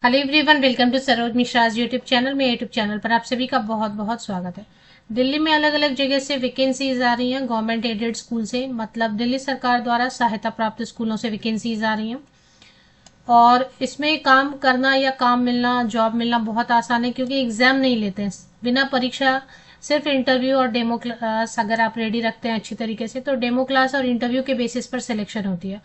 Hello everyone, welcome to Saroj Mishra's YouTube channel. मेरे YouTube channel पर आप सभी का बहुत बहुत स्वागत है। दिल्ली में अलग अलग जगह से वैकेंसीज आ रही हैं गवर्नमेंट एडेड स्कूल से, मतलब दिल्ली सरकार द्वारा सहायता प्राप्त स्कूलों से वैकेंसीज आ रही हैं। और इसमें काम करना या काम मिलना, जॉब मिलना बहुत आसान है, क्योंकि एग्जाम नहीं लेते हैं। बिना परीक्षा, सिर्फ इंटरव्यू और डेमो क्लास अगर आप रेडी रखते हैं अच्छी तरीके से, तो डेमो क्लास और इंटरव्यू के बेसिस पर सिलेक्शन होती है।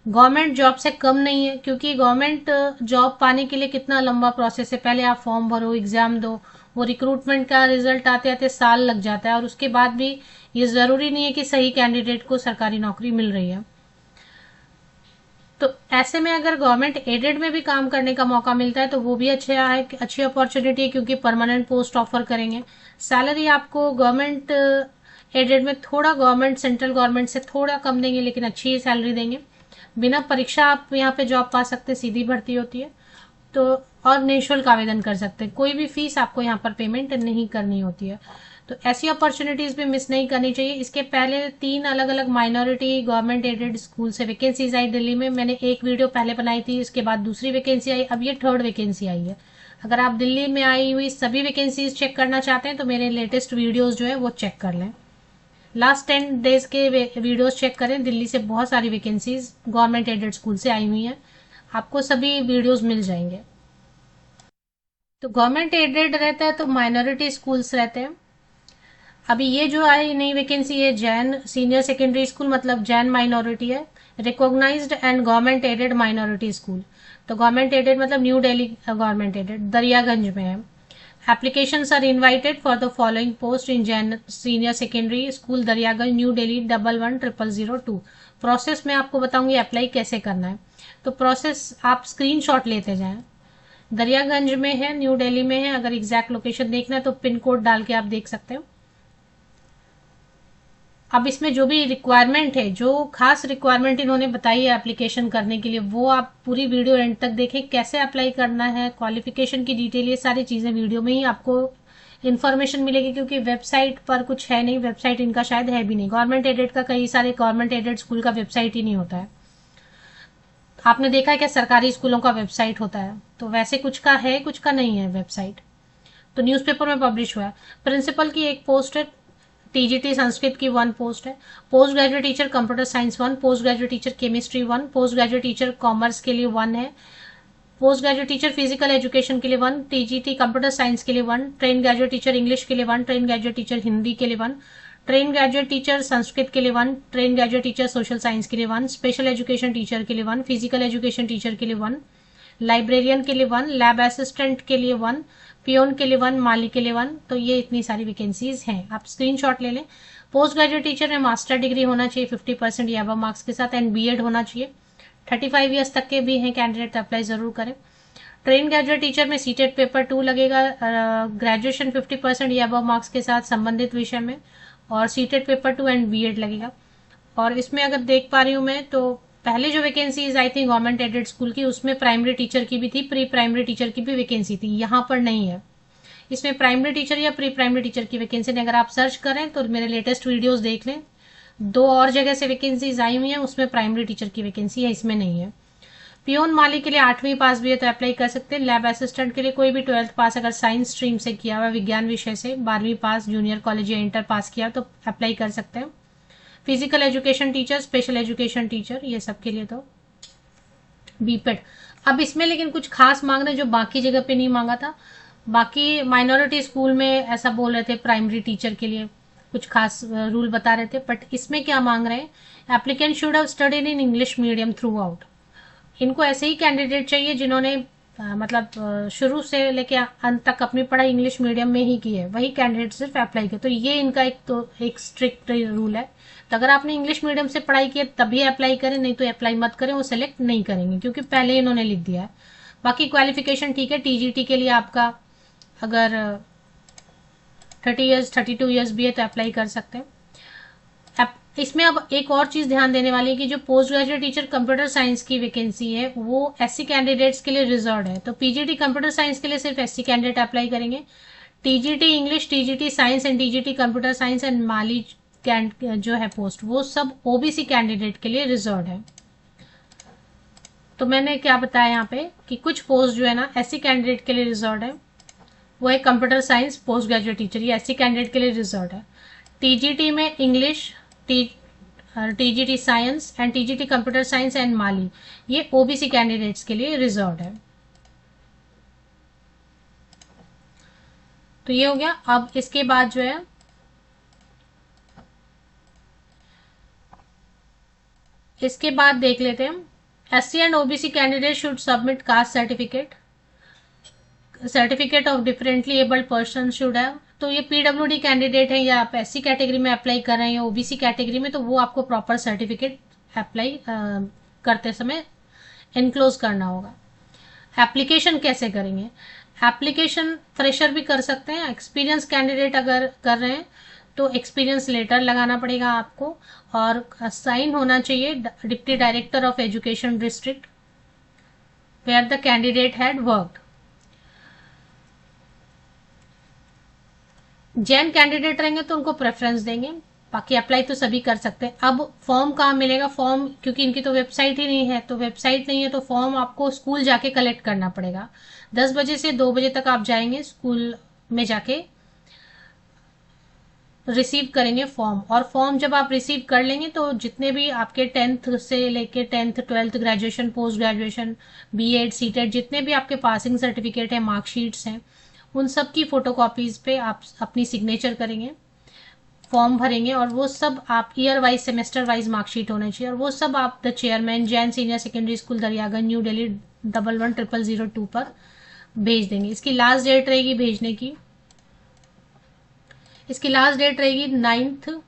गवर्नमेंट जॉब से कम नहीं है, क्योंकि गवर्नमेंट जॉब पाने के लिए कितना लंबा प्रोसेस है। पहले आप फॉर्म भरो, एग्जाम दो, वो रिक्रूटमेंट का रिजल्ट आते आते साल लग जाता है, और उसके बाद भी ये जरूरी नहीं है कि सही कैंडिडेट को सरकारी नौकरी मिल रही है। तो ऐसे में अगर गवर्नमेंट एडेड में भी काम करने का मौका मिलता है तो वो भी अच्छा है, अच्छी अपॉर्चुनिटी है, क्योंकि परमानेंट पोस्ट ऑफर करेंगे। सैलरी आपको गवर्नमेंट एडेड में थोड़ा गवर्नमेंट सेंट्रल गवर्नमेंट से थोड़ा कम देंगे, लेकिन अच्छी सैलरी देंगे। बिना परीक्षा आप यहाँ पे जॉब पा सकते, सीधी भर्ती होती है। तो और निःशुल्क आवेदन कर सकते हैं, कोई भी फीस आपको यहाँ पर पेमेंट नहीं करनी होती है। तो ऐसी अपॉर्चुनिटीज भी मिस नहीं करनी चाहिए। इसके पहले 3 अलग अलग माइनॉरिटी गवर्नमेंट एडेड स्कूल से वैकेंसीज आई दिल्ली में। मैंने एक वीडियो पहले बनाई थी, इसके बाद दूसरी वैकेंसी आई, अब ये थर्ड वैकेंसी आई है। अगर आप दिल्ली में आई हुई सभी वैकेंसीज चेक करना चाहते हैं तो मेरे लेटेस्ट वीडियोज जो है वो चेक कर लें। लास्ट 10 डेज के वीडियोस चेक करें, दिल्ली से बहुत सारी वैकेंसीज गवर्नमेंट एडेड स्कूल से आई हुई हैं। आपको सभी वीडियोस मिल जाएंगे। तो गवर्नमेंट एडेड रहता है तो माइनॉरिटी स्कूल्स रहते हैं। अभी ये जो आई नई वैकेंसी है जैन सीनियर सेकेंडरी स्कूल, मतलब जैन माइनॉरिटी है, recognised and government aided minority school. तो गवर्नमेंट एडेड मतलब न्यू दिल्ली गवर्नमेंट एडेड दरियागंज में है। Applications are invited for the following post in Jain senior secondary school Daryaganj New Delhi 111002। Process में आपको बताऊंगी अप्लाई कैसे करना है। तो प्रोसेस आप स्क्रीनशॉट लेते जाएं। दरियागंज में है, न्यू दिल्ली में है। अगर एग्जैक्ट लोकेशन देखना है तो पिन कोड डाल के आप देख सकते हो। अब इसमें जो भी रिक्वायरमेंट है, जो खास रिक्वायरमेंट इन्होंने बताई है एप्लीकेशन करने के लिए, वो आप पूरी वीडियो एंड तक देखें। कैसे अप्लाई करना है, क्वालिफिकेशन की डिटेल, ये सारी चीजें वीडियो में ही आपको इन्फॉर्मेशन मिलेगी, क्योंकि वेबसाइट पर कुछ है नहीं। वेबसाइट इनका शायद है भी नहीं। गवर्नमेंट एडेड का, कई सारे गवर्नमेंट एडेड स्कूल का वेबसाइट ही नहीं होता है। आपने देखा है क्या सरकारी स्कूलों का वेबसाइट होता है? तो वैसे कुछ का है, कुछ का नहीं है वेबसाइट। तो न्यूज़पेपर में पब्लिश हुआ है। प्रिंसिपल की एक पोस्ट है, टीजीटी संस्कृत की 1 पोस्ट है। Post graduate teacher computer science 1, post graduate teacher chemistry 1, post graduate teacher commerce के लिए 1 है। Post graduate teacher physical education के लिए 1, टीजीटी कंप्यूटर साइंस के लिए 1, ट्रेन ग्रेजुएट टीचर इंग्लिश के लिए 1, ट्रेन ग्रेजुएट टीचर हिंदी के लिए 1, ट्रेन ग्रेजुएट टीचर संस्कृत के लिए 1, train graduate teacher social science के लिए 1, स्पेशल एजुकेशन टीचर के लिए 1, फिजिकल एजुकेशन टीचर के लिए 1, लाइब्रेरियन के लिए 1, लैब असिस्टेंट के लिए 1, पियोन के लिए 1, माली के लिए 1। तो ये इतनी सारी वैकेंसीज हैं, आप स्क्रीनशॉट ले लें। पोस्ट ग्रेजुएट टीचर में मास्टर डिग्री होना चाहिए 50% या अबव मार्क्स के साथ, एंड बीएड होना चाहिए। 35 ईयर्स तक के भी हैं कैंडिडेट, अप्लाई जरूर करें। ट्रेन ग्रेजुएट टीचर में सीटेट पेपर 2 लगेगा, ग्रेजुएशन 50% या अबव मार्क्स के साथ संबंधित विषय में, और सीटेट पेपर 2 एंड बीएड लगेगा। और इसमें अगर देख पा रही हूँ मैं, तो पहले जो वैकेंसीज आई थी गवर्नमेंट एडेड स्कूल की, उसमें प्राइमरी टीचर की भी थी, प्री प्राइमरी टीचर की भी वैकेंसी थी। यहाँ पर नहीं है। इसमें प्राइमरी टीचर या प्री प्राइमरी टीचर की वैकेंसी नहीं। अगर आप सर्च करें तो मेरे लेटेस्ट वीडियोस देख लें, 2 और जगह से वैकेंसीज आई हुई हैं, उसमें प्राइमरी टीचर की वैकेंसी है, इसमें नहीं है। पियोन माली के लिए 8वीं पास भी है तो अप्लाई कर सकते हैं। लैब असिस्टेंट के लिए कोई भी 12th पास अगर साइंस स्ट्रीम से किया हुआ, विज्ञान विषय से 12वीं पास, जूनियर कॉलेज या इंटर पास किया तो अप्लाई कर सकते हैं। Physical education teacher, special education teacher, ये सब के लिए तो बीपेड। अब इसमें लेकिन कुछ खास मांग रहे जो बाकी जगह पे नहीं मांगा था। बाकी माइनॉरिटी स्कूल में ऐसा बोल रहे थे, प्राइमरी टीचर के लिए कुछ खास रूल बता रहे थे, बट इसमें क्या मांग रहे हैं, applicant should have studied in English medium through out. इनको ऐसे ही कैंडिडेट चाहिए जिन्होंने मतलब शुरू से लेके अंत तक अपनी पढ़ाई इंग्लिश मीडियम में ही की है, वही कैंडिडेट सिर्फ अप्लाई किया। तो ये इनका एक स्ट्रिक्ट रूल है। तो अगर आपने इंग्लिश मीडियम से पढ़ाई की है तभी अप्लाई करें, नहीं तो अप्लाई मत करें, वो सिलेक्ट नहीं करेंगे, क्योंकि पहले इन्होंने लिख दिया है। बाकी क्वालिफिकेशन ठीक है। टीजीटी के लिए आपका अगर 30 ईयर्स 32 ईयर्स भी है तो अप्लाई कर सकते हैं। इसमें अब एक और चीज ध्यान देने वाली है कि जो post graduate teacher computer science की वैकेंसी है वो एससी कैंडिडेट्स के लिए रिजर्व है। तो पीजीटी कंप्यूटर साइंस के लिए सिर्फ एससी कैंडिडेट अप्लाई करेंगे। TGT English, TGT science and TGT computer science and माली जो है पोस्ट, वो सब ओबीसी कैंडिडेट के लिए रिजर्व है। तो मैंने क्या बताया यहाँ पे कि कुछ पोस्ट जो है ना एससी कैंडिडेट के लिए रिजर्व है, वो है computer science post graduate teacher, ये एससी कैंडिडेट के लिए रिजर्व है। टीजीटी में English, TGT science and TGT computer science and माली, ये ओबीसी कैंडिडेट्स के लिए रिजर्व है। तो ये हो गया। अब इसके बाद जो है इसके बाद देख लेते हैं, SC and OBC candidate should submit caste certificate of differently abled person should have. तो ये पीडब्ल्यूडी कैंडिडेट है या आप एससी कैटेगरी में अप्लाई कर रहे हैं या ओबीसी कैटेगरी में, तो वो आपको प्रॉपर सर्टिफिकेट अप्लाई करते समय इनक्लोज करना होगा। एप्लीकेशन कैसे करेंगे? एप्लीकेशन फ्रेशर भी कर सकते हैं, एक्सपीरियंस कैंडिडेट अगर कर रहे हैं तो एक्सपीरियंस लेटर लगाना पड़ेगा आपको, और साइन होना चाहिए deputy director of education district where the candidate had worked. Jain candidate रहेंगे तो उनको प्रेफरेंस देंगे, बाकी अप्लाई तो सभी कर सकते हैं। अब फॉर्म कहाँ मिलेगा? फॉर्म क्योंकि इनकी तो वेबसाइट ही नहीं है, तो वेबसाइट नहीं है तो फॉर्म आपको स्कूल जाके कलेक्ट करना पड़ेगा। 10 बजे से 2 बजे तक आप जाएंगे स्कूल में, जाके रिसीव करेंगे फॉर्म। और फॉर्म जब आप रिसीव कर लेंगे तो जितने भी आपके 10th से लेके 10th 12th graduation post graduation BEd CTET जितने भी आपके पासिंग सर्टिफिकेट है, मार्कशीट्स हैं, उन सब की फोटोकॉपीज पे आप अपनी सिग्नेचर करेंगे, फॉर्म भरेंगे, और वो सब आप year wise semester wise marksheet होना चाहिए, और वो सब आप the chairman Jain senior secondary school Daryaganj New Delhi 111002 पर भेज देंगे। इसकी लास्ट डेट रहेगी भेजने की, इसकी लास्ट डेट रहेगी 9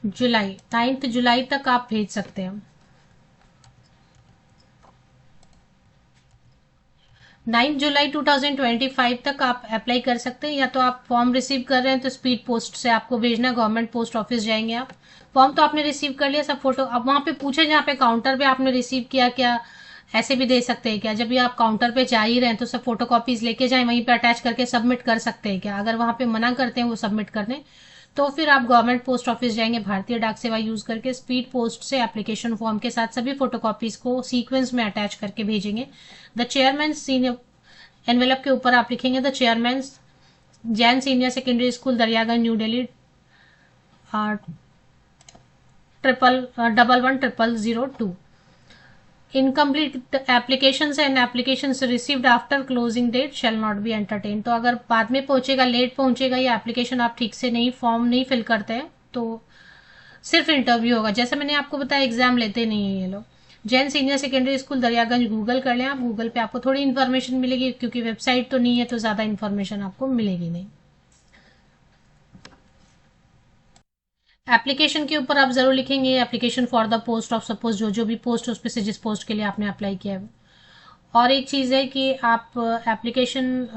जुलाई। 9 जुलाई तक आप भेज सकते हैं। 9 जुलाई 2025 तक आप अप्लाई कर सकते हैं। या तो आप फॉर्म रिसीव कर रहे हैं तो स्पीड पोस्ट से आपको भेजना, गवर्नमेंट पोस्ट ऑफिस जाएंगे आप, फॉर्म तो आपने रिसीव कर लिया, सब फोटो अब वहां पे पूछे जहाँ पे काउंटर पे आपने रिसीव किया क्या, ऐसे भी दे सकते हैं क्या? जब भी आप काउंटर पे जा ही रहे हैं तो सब फोटो कॉपीज लेके जाएं, वहीं पे अटैच करके सबमिट कर सकते हैं क्या? अगर वहां पे मना करते हैं वो सबमिट करने, तो फिर आप गवर्नमेंट पोस्ट ऑफिस जाएंगे, भारतीय डाक सेवा यूज करके स्पीड पोस्ट से एप्लीकेशन फॉर्म के साथ सभी फोटोकॉपीज को सीक्वेंस में अटैच करके भेजेंगे। द चेयरमैन सीनियर एनवेलप के ऊपर आप लिखेंगे the chairman Jain senior secondary school Daryaganj New Delhi 111002। Incomplete applications and applications received after closing date shall not be entertain. तो अगर बाद में पहुंचेगा, लेट पहुंचेगा, या एप्लीकेशन आप ठीक से नहीं फॉर्म नहीं फिल करते हैं तो सिर्फ इंटरव्यू होगा। जैसे मैंने आपको बताया एग्जाम लेते नहीं है ये लोग। Jain senior secondary school Daryaganj Google कर लें आप, गूगल पे आपको थोड़ी इन्फॉर्मेशन मिलेगी, क्योंकि वेबसाइट तो नहीं है तो ज्यादा इन्फॉर्मेशन आपको मिलेगी नहीं। एप्लीकेशन के ऊपर आप जरूर लिखेंगे application for the post of suppose जो जो भी पोस्ट उस पे से जिस पोस्ट के लिए आपने अप्लाई किया है। और एक चीज़ है कि आप एप्लीकेशन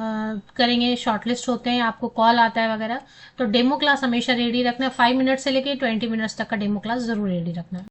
करेंगे, शॉर्टलिस्ट होते हैं, आपको कॉल आता है वगैरह, तो डेमो क्लास हमेशा रेडी रखना है। 5 मिनट से लेके 20 मिनट्स तक का डेमो क्लास जरूर रेडी रखना है।